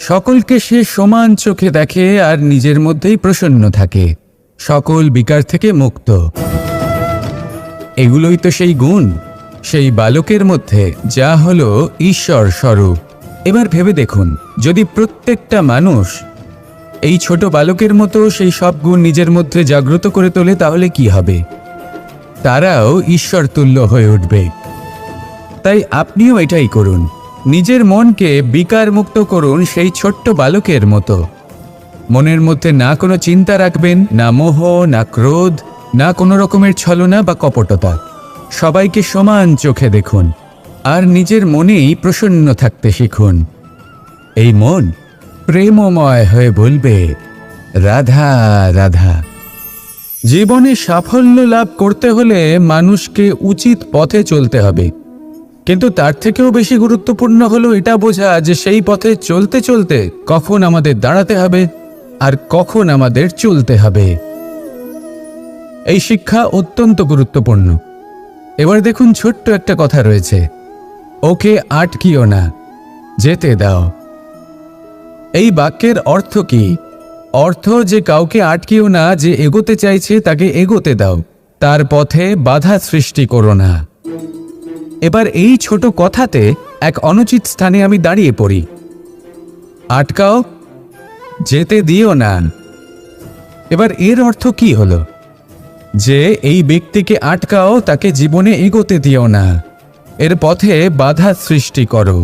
সকলকে সে সমান চোখে দেখে আর নিজের মধ্যেই প্রসন্ন থাকে, সকল বিকার থেকে মুক্ত। এগুলোই তো সেই গুণ, সেই বালকের মধ্যে যা হলো ঈশ্বর স্বরূপ। এবার ভেবে দেখুন, যদি প্রত্যেকটা মানুষ এই ছোট বালকের মতো সেই সব গুণ নিজের মধ্যে জাগ্রত করে তোলে তাহলে কি হবে? তারাও ঈশ্বর তুল্য হয়ে উঠবে। তাই আপনিও এটাই করুন, নিজের মনকে বিকার মুক্ত করুন সেই ছোট্ট বালকের মতো। মনের মধ্যে না কোনো চিন্তা রাখবেন, না মোহ, না ক্রোধ, না কোনো রকমের ছলনা বা কপটতা। সবাইকে সমান চোখে দেখুন আর নিজের মনেই প্রসন্ন থাকতে শিখুন। এই মন প্রেমময় হয়ে বলবে, রাধা রাধা। জীবনে সাফল্য লাভ করতে হলে মানুষকে উচিত পথে চলতে হবে, কিন্তু তার থেকেও বেশি গুরুত্বপূর্ণ হলো এটা বোঝা যে সেই পথে চলতে চলতে কখন আমাদের দাঁড়াতে হবে আর কখন আমাদের চলতে হবে। এই শিক্ষা অত্যন্ত গুরুত্বপূর্ণ। এবার দেখুন, ছোট্ট একটা কথা রয়েছে, ওকে আটকিও না, যেতে দাও। এই বাক্যের অর্থ কি? অর্থ যে কাউকে আটকিও না, যে এগোতে চাইছে তাকে এগোতে দাও, তার পথে বাধা সৃষ্টি করো না। এবার এই ছোট কথাতে এক অনুচিত স্থানে আমি দাঁড়িয়ে পড়ি। আটকাও, যেতে দিও না। এবার এর অর্থ কি হলো? যে এই ব্যক্তিকে আটকাও, তাকে জীবনে এগোতে দিও না, এর পথে বাধা সৃষ্টি করো।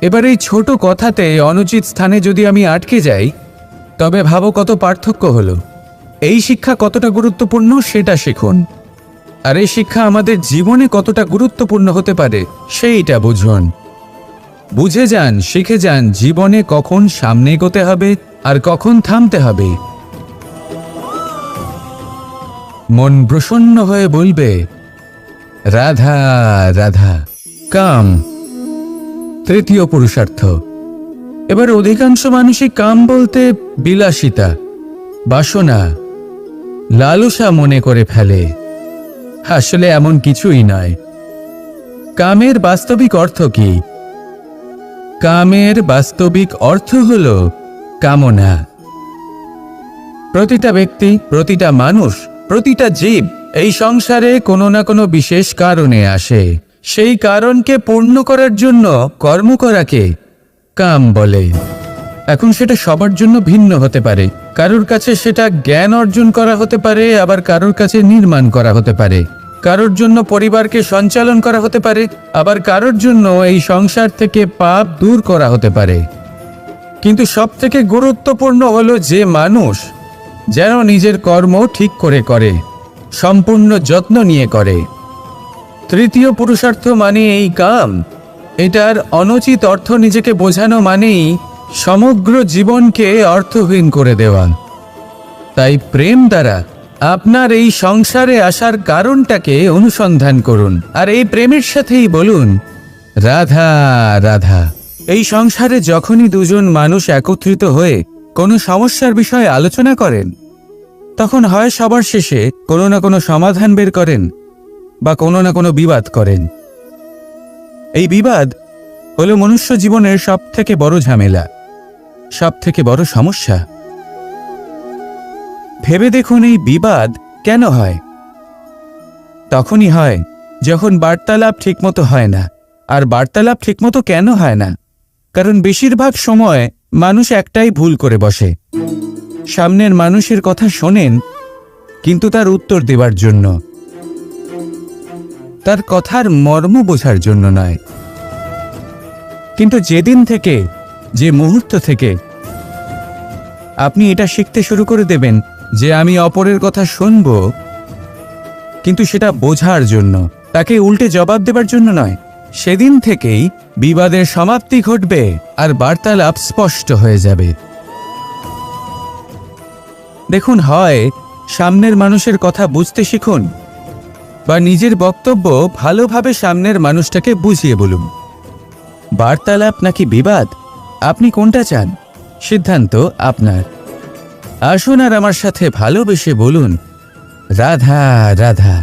এবার এই ছোট কথাতে অনুচিত স্থানে যদি আমি আটকে যাই, তবে ভাবো কত পার্থক্য হলো। এই শিক্ষা কতটা গুরুত্বপূর্ণ সেটা শিখুন, আর এই শিক্ষা আমাদের জীবনে কতটা গুরুত্বপূর্ণ হতে পারে সেইটা বুঝুন। বুঝে যান, শিখে যান জীবনে কখন সামনে এগোতে হবে আর কখন থামতে হবে। মন প্রসন্ন হয়ে বলবে, রাধা রাধা। কাম, তৃতীয় পুরুষার্থ। এবার অধিকাংশ মানুষই কাম বলতে বিলাসিতা, বাসনা, লালসা মনে করে ফেলে। আসলে এমন কিছুই নয়। কামের বাস্তবিক অর্থ কি? কামের বাস্তবিক অর্থ হল কামনা। প্রতিটা ব্যক্তি, প্রতিটা মানুষ, প্রতিটা জীব এই সংসারে কোনো না কোনো বিশেষ কারণে আসে। সেই কারণকে পূর্ণ করার জন্য কর্ম করাকে কাম বলে। এখন সেটা সবার জন্য ভিন্ন হতে পারে। কারোর কাছে সেটা জ্ঞান অর্জন করা হতে পারে, আবার কারোর কাছে নির্মাণ করা হতে পারে। কারোর জন্য পরিবারকে সঞ্চালন করা হতে পারে, আবার কারোর জন্য এই সংসার থেকে পাপ দূর করা হতে পারে। কিন্তু সবথেকে গুরুত্বপূর্ণ হলো যে মানুষ যেন নিজের কর্ম ঠিক করে করে, সম্পূর্ণ যত্ন নিয়ে করে। তৃতীয় পুরুষার্থ মানে এই কাম। এটার অনুচিত অর্থ নিজেকে বোঝানো মানেই সমগ্র জীবনকে অর্থহীন করে দেওয়া। তাই প্রেম দ্বারা আপনার এই সংসারে আসার কারণটাকে অনুসন্ধান করুন, আর এই প্রেমের সাথেই বলুন, রাধা রাধা। এই সংসারে যখনই দুজন মানুষ একত্রিত হয়ে কোনো সমস্যার বিষয়ে আলোচনা করেন, তখন হয় সবার শেষে কোনো না কোনো সমাধান বের করেন বা কোনো না কোনো বিবাদ করেন। এই বিবাদ হলো মনুষ্য জীবনের সব থেকে বড় ঝামেলা, সব থেকে বড় সমস্যা। ভেবে দেখুন এই বিবাদ কেন হয়? তখনই হয় যখন বার্তালাপ ঠিকমতো হয় না। আর বার্তালাপ ঠিকমতো কেন হয় না? কারণ বেশিরভাগ সময় মানুষ একটাই ভুল করে বসে। সামনের মানুষের কথা শোনেন, কিন্তু তার উত্তর দেবার জন্য, তার কথার মর্ম বোঝার জন্য নয়। কিন্তু যেদিন থেকে, যে মুহূর্ত থেকে আপনি এটা শিখতে শুরু করে দেবেন যে আমি অপরের কথা শুনব, কিন্তু সেটা বোঝার জন্য, তাকে উল্টে জবাব দেবার জন্য নয়, সেদিন থেকেই বিবাদের সমাপ্তি ঘটবে আর বার্তালাপ স্পষ্ট হয়ে যাবে। দেখুন, হয় সামনের মানুষের কথা বুঝতে শিখুন, বা নিজের বক্তব্য ভালোভাবে সামনের মানুষটাকে বুঝিয়ে বলুন। বার্তালাপ নাকি বিবাদ, আপনি কোনটা চান? সিদ্ধান্ত আপনার। আসুন আর আমার সাথে ভালোবেসে বলুন, রাধা রাধা।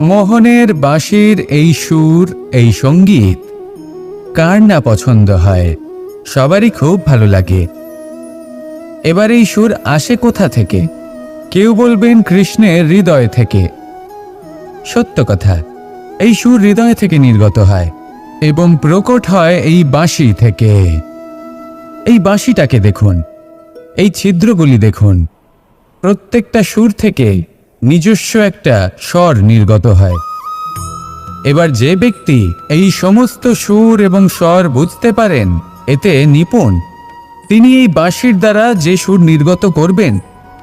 মোহনের বাঁশির এই সুর, এই সঙ্গীত কার না পছন্দ হয়? সবারই খুব ভালো লাগে। এবার এই সুর আসে কোথা থেকে? কেউ বলবেন কৃষ্ণের হৃদয় থেকে। সত্য কথা, এই সুর হৃদয় থেকে নির্গত হয় এবং প্রকট হয় এই বাঁশি থেকে। এই বাঁশিটাকে দেখুন, এই ছিদ্রগুলি দেখুন, প্রত্যেকটা সুর থেকে নিজস্ব একটা স্বর নির্গত হয়। এবার যে ব্যক্তি এই সমস্ত সুর এবং স্বর বুঝতে পারেন, এতে নিপুণ, তিনি এই বাঁশির দ্বারা যে সুর নির্গত করবেন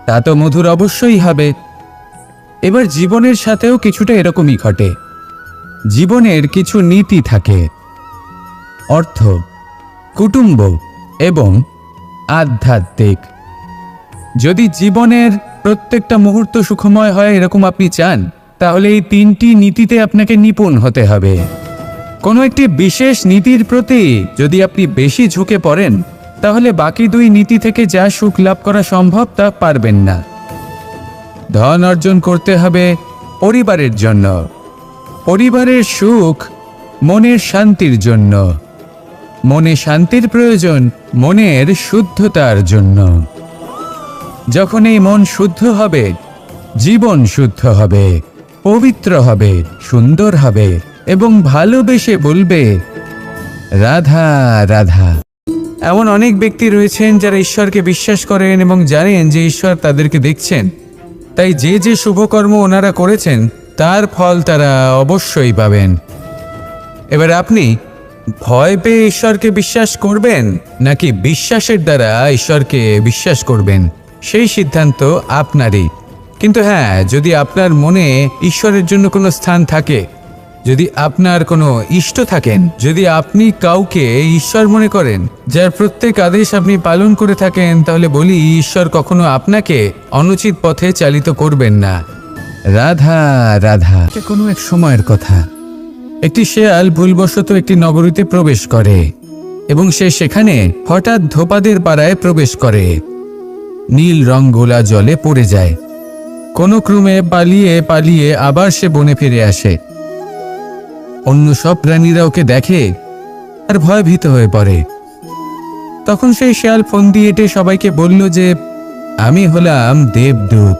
তা তো মধুর অবশ্যই হবে। এবার জীবনের সাথেও কিছুটা এরকমই ঘটে। জীবনের কিছু নীতি থাকে, অর্থ, কুটুম্ব এবং আধ্যাত্মিক। যদি জীবনের প্রত্যেকটা মুহূর্ত সুখময় হয় এরকম আপনি চান, তাহলে এই তিনটি নীতিতে আপনাকে নিপুণ হতে হবে। কোনো একটি বিশেষ নীতির প্রতি যদি আপনি বেশি ঝুঁকে পড়েন, তাহলে বাকি দুই নীতি থেকে যা সুখ লাভ করা সম্ভব তা পারবেন না। ধন অর্জন করতে হবে পরিবারের জন্য, পরিবারের সুখ মনের শান্তির জন্য, মনে শান্তির প্রয়োজন মনের শুদ্ধতার জন্য। যখন এই মন শুদ্ধ হবে, জীবন শুদ্ধ হবে, পবিত্র হবে, সুন্দর হবে এবং ভালোবেসে বলবে রাধা রাধা। এমন অনেক ব্যক্তি রয়েছেন যারা ঈশ্বরকে বিশ্বাস করেন এবং জানেন যে ঈশ্বর তাদেরকে দেখছেন, তাই যে যে শুভকর্ম ওনারা করেছেন তার ফল তারা অবশ্যই পাবেন। এবার আপনি ভয় পেয়ে ঈশ্বরকে বিশ্বাস করবেন নাকি বিশ্বাসের দ্বারা ঈশ্বরকে বিশ্বাস করবেন, সেই সিদ্ধান্ত আপনারই। কিন্তু হ্যাঁ, যদি আপনার মনে ঈশ্বরের জন্য কোনো স্থান থাকে, যদি আপনার কোনো ইষ্ট থাকেন, যদি আপনি কাউকে ঈশ্বর মনে করেন, যার প্রত্যেক আদেশ আপনি পালন করে থাকেন, তাহলে বলি ঈশ্বর কখনো আপনাকে অনুচিত পথে চালিত করবেন না। রাধা রাধা। কোনো এক সময়ের কথা, একটি শেয়াল ভুলবশত একটি নগরীতে প্রবেশ করে এবং সে সেখানে হঠাৎ ধোপাদের পাড়ায় প্রবেশ করে। নীল রং গোলা জলে পড়ে যায়। কোনো ক্রমে পালিয়ে পালিয়ে আবার সে বনে ফিরে আসে। অন্য সব প্রাণীরা ওকে দেখে আর ভয়ভীত হয়ে পড়ে। তখন সেই শেয়াল ফোন দিয়ে এটে সবাইকে বলল যে আমি হলাম দেবদূত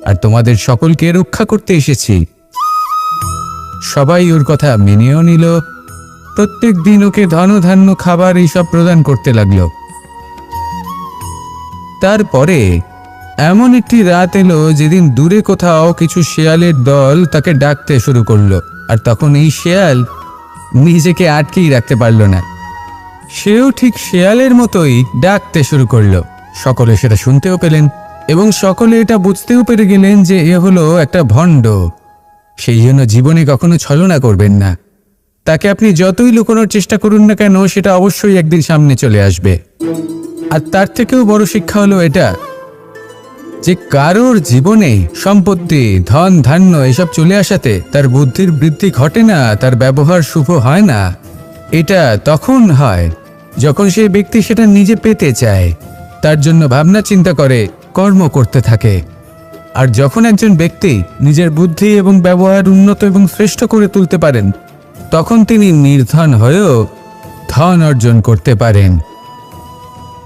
আর তোমাদের সকলকে রক্ষা করতে এসেছি। সবাই ওর কথা মেনেও নিল। প্রত্যেক দিন ওকে ধন ধান্য খাবার এইসব প্রদান করতে লাগলো। তারপরে এমন একটি রাত এলো যেদিন দূরে কোথাও কিছু শেয়ালের দল তাকে ডাকতে শুরু করলো। আর তখন এই শেয়াল নিজেকে আটকেই রাখতে পারল না, সেও ঠিক শেয়ালের মতোই ডাকতে শুরু করলো। সকলে সেটা শুনতেও পেলেন এবং সকলে এটা বুঝতেও পেরে গেলেন যে এ হলো একটা ভণ্ড। সেই জন্য জীবনে কখনো ছলনা করবেন না। তাকে আপনি যতই লুকোনোর চেষ্টা করুন না কেন, সেটা অবশ্যই একদিন সামনে চলে আসবে। আর তার থেকেও বড় শিক্ষা হলো এটা যে কারোর জীবনে সম্পত্তি, ধন ধান্য এসব চলে আসাতে তার বুদ্ধির বৃদ্ধি ঘটে না, তার ব্যবহার শুভ হয় না। এটা তখন হয় যখন সেই ব্যক্তি সেটা নিজে পেতে চায়, তার জন্য ভাবনা চিন্তা করে, কর্ম করতে থাকে। আর যখন একজন ব্যক্তি নিজের বুদ্ধি এবং ব্যবহার উন্নত এবং শ্রেষ্ঠ করে তুলতে পারেন, তখন তিনি নির্ধন হয়েও ধন অর্জন করতে পারেন।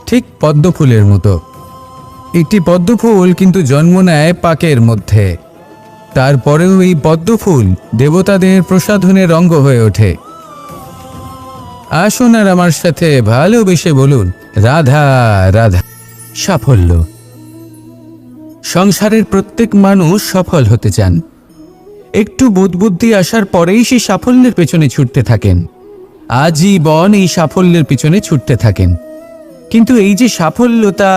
ঠিক পদ্মফুলের মতো। একটি পদ্মফুল কিন্তু জন্ম নেয় পাকের মধ্যে, তারপরেও এই পদ্মফুল দেবতাদের প্রসাধনের অঙ্গ হয়ে ওঠে। আসুন আর আমার সাথে ভালোবেসে বলুন, রাধা রাধা। সাফল্য। সংসারের প্রত্যেক মানুষ সফল হতে চান। একটু বুদ্ধি আসার পরেই সেই সাফল্যের পেছনে ছুটতে থাকেন, আজীবন এই সাফল্যের পিছনে ছুটতে থাকেন। কিন্তু এই যে সাফল্য, তা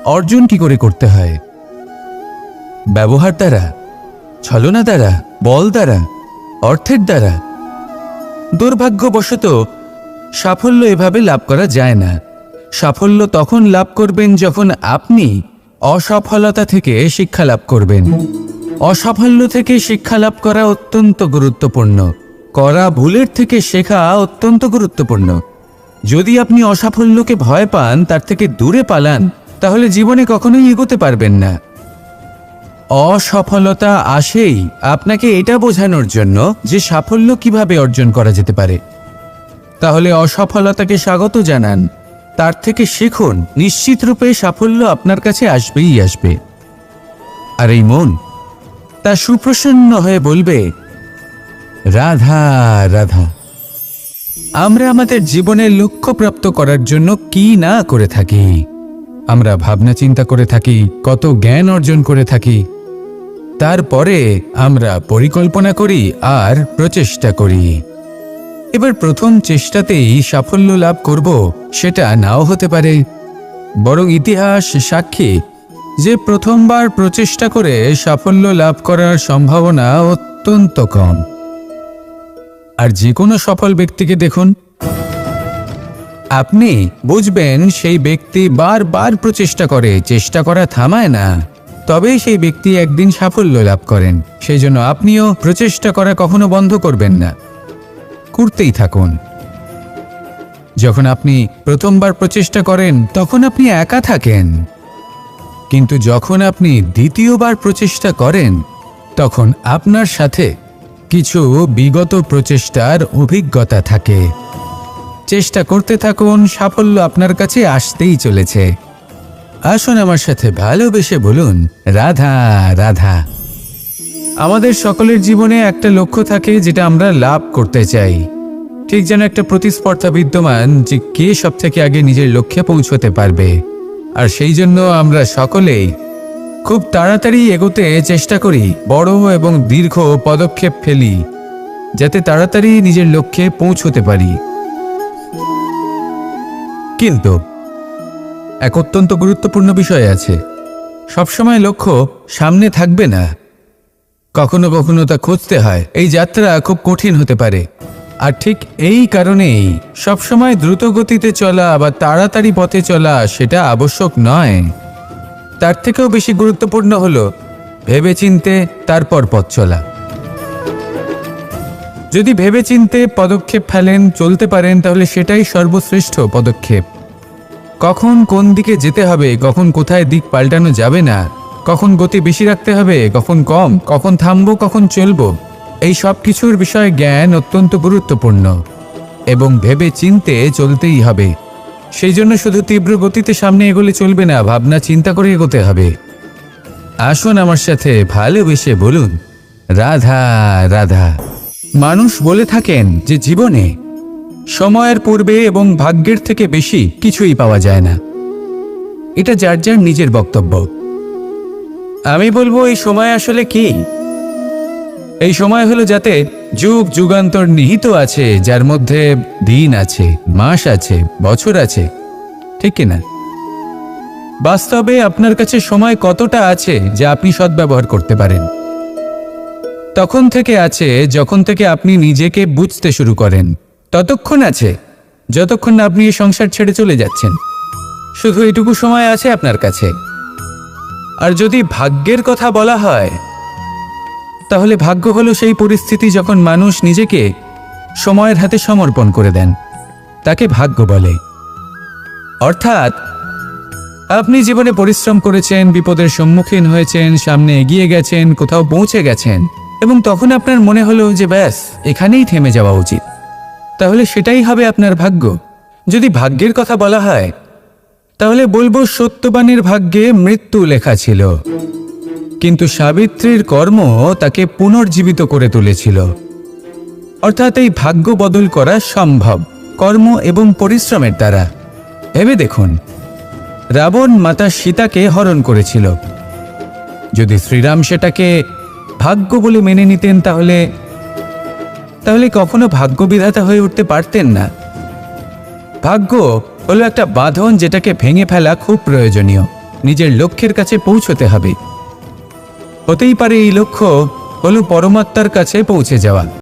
অর্জন কি করে করতে হয়? ব্যবহার দ্বারা, ছলনা দ্বারা, বল দ্বারা, অর্থের দ্বারা? দুর্ভাগ্যবশত সাফল্য এভাবে লাভ করা যায় না। সাফল্য তখন লাভ করবেন যখন আপনি অসফলতা থেকে শিক্ষা লাভ করবেন। অসাফল্য থেকে শিক্ষা লাভ করা অত্যন্ত গুরুত্বপূর্ণ। করা ভুলের থেকে শেখা অত্যন্ত গুরুত্বপূর্ণ। যদি আপনি অসাফল্যকে ভয় পান, তার থেকে দূরে পালান, তাহলে জীবনে কখনোই এগোতে পারবেন না। অসফলতা আসেই আপনাকে এটা বোঝানোর জন্য যে সাফল্য কিভাবে অর্জন করা যেতে পারে। তাহলে অসফলতাকে স্বাগত জানান, তার থেকে শিখুন। নিশ্চিত রূপে সাফল্য আপনার কাছে আসবেই আসবে। আর এই মন তা সুপ্রসন্ন হয়ে বলবে, রাধা রাধা। আমরা আমাদের জীবনের লক্ষ্য প্রাপ্ত করার জন্য কি না করে থাকি। আমরা ভাবনা চিন্তা করে থাকি, কত জ্ঞান অর্জন করে থাকি, তারপরে আমরা পরিকল্পনা করি আর প্রচেষ্টা করি। এবার প্রথম চেষ্টাতেই সাফল্য লাভ করব সেটা নাও হতে পারে, বরং ইতিহাস সাক্ষী যে প্রথমবার প্রচেষ্টা করে সাফল্য লাভ করার সম্ভাবনা অত্যন্ত কম। আর যে কোনো সফল ব্যক্তিকে দেখুন, আপনি বুঝবেন সেই ব্যক্তি বারবার প্রচেষ্টা করে, চেষ্টা করা থামায় না, তবেই সেই ব্যক্তি একদিন সাফল্য লাভ করেন। সেই জন্য আপনিও প্রচেষ্টা করা কখনো বন্ধ করবেন না, করতেই থাকুন। যখন আপনি প্রথমবার প্রচেষ্টা করেন তখন আপনি একা থাকেন, কিন্তু যখন আপনি দ্বিতীয়বার প্রচেষ্টা করেন তখন আপনার সাথে কিছু বিগত প্রচেষ্টার অভিজ্ঞতা থাকে। চেষ্টা করতে থাকুন, সাফল্য আপনার কাছে আসতেই চলেছে। আসুন আমার সাথে ভালোবেসে বলুন, রাধা রাধা। আমাদের সকলের জীবনে একটা লক্ষ্য থাকে যেটা আমরা লাভ করতে চাই। ঠিক যেন একটা প্রতিস্পর্ধা বিদ্যমান যে কে সব থেকে আগে নিজের লক্ষ্যে পৌঁছতে পারবে। আর সেই জন্য আমরা সকলেই খুব তাড়াতাড়ি এগোতে চেষ্টা করি, বড় এবং দীর্ঘ পদক্ষেপ ফেলি, যাতে তাড়াতাড়ি নিজের লক্ষ্যে পৌঁছতে পারি। কিন্তু এক অত্যন্ত গুরুত্বপূর্ণ বিষয় আছে, সবসময় লক্ষ্য সামনে থাকবে না, কখনো কখনো তা খুঁজতে হয়। এই যাত্রা খুব কঠিন হতে পারে। আর ঠিক এই কারণেই সবসময় দ্রুত গতিতে চলা বা তাড়াতাড়ি পথে চলা সেটা আবশ্যক নয়। তার থেকেও বেশি গুরুত্বপূর্ণ হলো ভেবেচিন্তে তারপর পথ চলা। যদি ভেবেচিন্তে পদক্ষেপ ফেলেন, চলতে পারেন, তাহলে সেটাই সর্বশ্রেষ্ঠ পদক্ষেপ। কখন কোন দিকে যেতে হবে, কখন কোথায় দিক পাল্টানো যাবে না, কখন গতি বেশি রাখতে হবে, কখন কম, কখন থামবো, কখন চলবো, এই সব কিছুর বিষয়ে জ্ঞান অত্যন্ত গুরুত্বপূর্ণ এবং ভেবে চিন্তে চলতেই হবে। সেই জন্য শুধু তীব্র গতিতে সামনে এগোলে চলবে না, ভাবনা চিন্তা করে এগোতে হবে। আসুন আমার সাথে ভালোবেসে বলুন, রাধা রাধা। মানুষ বলে থাকেন যে জীবনে সময়ের পূর্বে এবং ভাগ্যের থেকে বেশি কিছুই পাওয়া যায় না। এটা যার যার নিজের বক্তব্য। আমি বলবো এই সময় আসলে কি? এই সময় হলো যাতে যুগ যুগান্তর নিহিত আছে, যার মধ্যে দিন আছে, মাস আছে, বছর আছে, ঠিক কিনা? বাস্তবে আপনার কাছে সময় কতটা আছে যা আপনি সদ্ব্যবহার করতে পারেন? তখন থেকে আছে যখন থেকে আপনি নিজেকে বুঝতে শুরু করেন, ততক্ষণ আছে যতক্ষণ না আপনি এই সংসার ছেড়ে চলে যাচ্ছেন। শুধু এটুকু সময় আছে আপনার কাছে। আর যদি ভাগ্যের কথা বলা হয়, তাহলে ভাগ্য হলো সেই পরিস্থিতি যখন মানুষ নিজেকে সময়ের হাতে সমর্পণ করে দেন, তাকে ভাগ্য বলে। অর্থাৎ আপনি জীবনে পরিশ্রম করেছেন, বিপদের সম্মুখীন হয়েছেন, সামনে এগিয়ে গেছেন, কোথাও পৌঁছে গেছেন, এবং তখন আপনার মনে হলো যে ব্যাস এখানেই থেমে যাওয়া উচিত। তাহলে সেটাই হবে আপনার ভাগ্য। যদি ভাগ্যের কথা বলা হয় তাহলে বলবো সত্যবানের ভাগ্যে মৃত্যু লেখা ছিল, কিন্তু সাবিত্রীর কর্ম তাকে পুনর্জীবিত করে তুলেছিল। অর্থাৎ এই ভাগ্য বদল করা সম্ভব কর্ম এবং পরিশ্রমের দ্বারা। ভেবে দেখুন, রাবণ মাতা সীতাকে হরণ করেছিল। যদি শ্রীরাম সেটাকে ভাগ্য বলে মেনে নিতেন তাহলে কখনো ভাগ্য বিধাতা হয়ে উঠতে পারতেন না। ভাগ্য হলো একটা বাঁধন যেটাকে ভেঙে ফেলা খুব প্রয়োজনীয়। নিজের লক্ষ্যের কাছে পৌঁছতে হবে। হতেই পারে এই লক্ষ্য হলো পরমাত্মার কাছে পৌঁছে যাওয়া।